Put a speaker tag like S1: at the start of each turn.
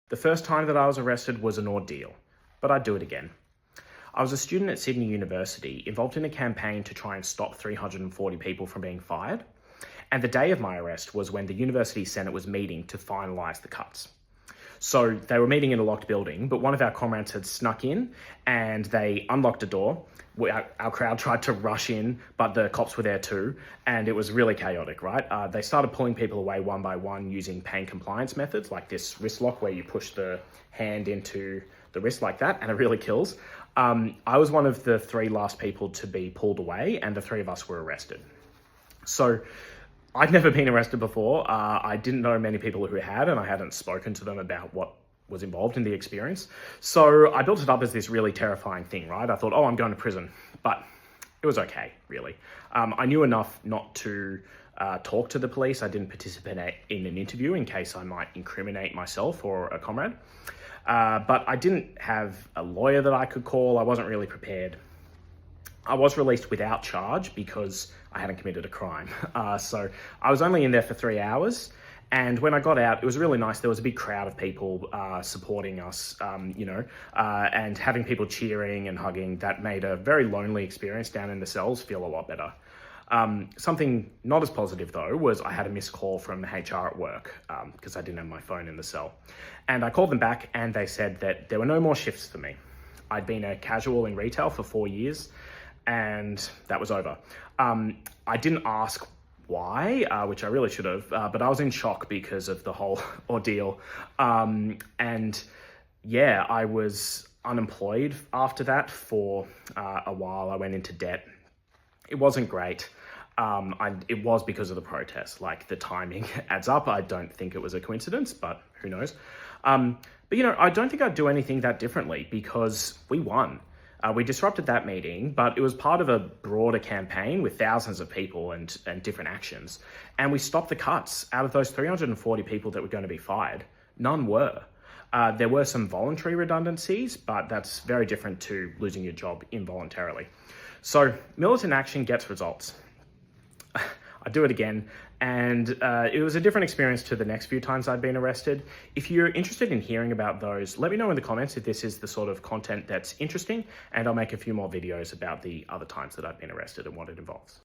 S1: The first time that I was arrested was an ordeal, but I'd do it again. I was a student at Sydney University involved in a campaign to try and stop 340 people from being fired. And the day of my arrest was when the University Senate was meeting to finalise the cuts. So they were meeting in a locked building, but one of our comrades had snuck in and they unlocked a door. Our crowd tried to rush in, but the cops were there too, and it was really chaotic, right? They started pulling people away one by one using pain compliance methods, like this wrist lock where you push the hand into the wrist like that, and it really kills. I was one of the three last people to be pulled away, and the three of us were arrested. So I'd never been arrested before. I didn't know many people who had, and I hadn't spoken to them about what was involved in the experience. So I built it up as this really terrifying thing, right? I thought, oh, I'm going to prison, but it was okay, really. I knew enough not to talk to the police. I didn't participate in an interview in case I might incriminate myself or a comrade. But I didn't have a lawyer that I could call. I wasn't really prepared. I was released without charge because I hadn't committed a crime. So I was only in there for 3 hours. And when I got out, it was really nice. There was a big crowd of people supporting us, and having people cheering and hugging. That made a very lonely experience down in the cells feel a lot better. Something not as positive though was I had a missed call from HR at work because I didn't have my phone in the cell. And I called them back and they said that there were no more shifts for me. I'd been a casual in retail for 4 years and that was over. I didn't ask why, which I really should have, but I was in shock because of the whole ordeal. And yeah, I was unemployed after that for a while. I went into debt. It wasn't great. It was because of the protest. Like, the timing adds up. I don't think it was a coincidence, but who knows? But I don't think I'd do anything that differently because we won. We disrupted that meeting, but it was part of a broader campaign with thousands of people and different actions. And we stopped the cuts. Out of those 340 people that were going to be fired, none were. There were some voluntary redundancies, but that's very different to losing your job involuntarily. So militant action gets results. I'd do it again. And it was a different experience to the next few times I'd been arrested. If you're interested in hearing about those, let me know in the comments if this is the sort of content that's interesting, and I'll make a few more videos about the other times that I've been arrested and what it involves.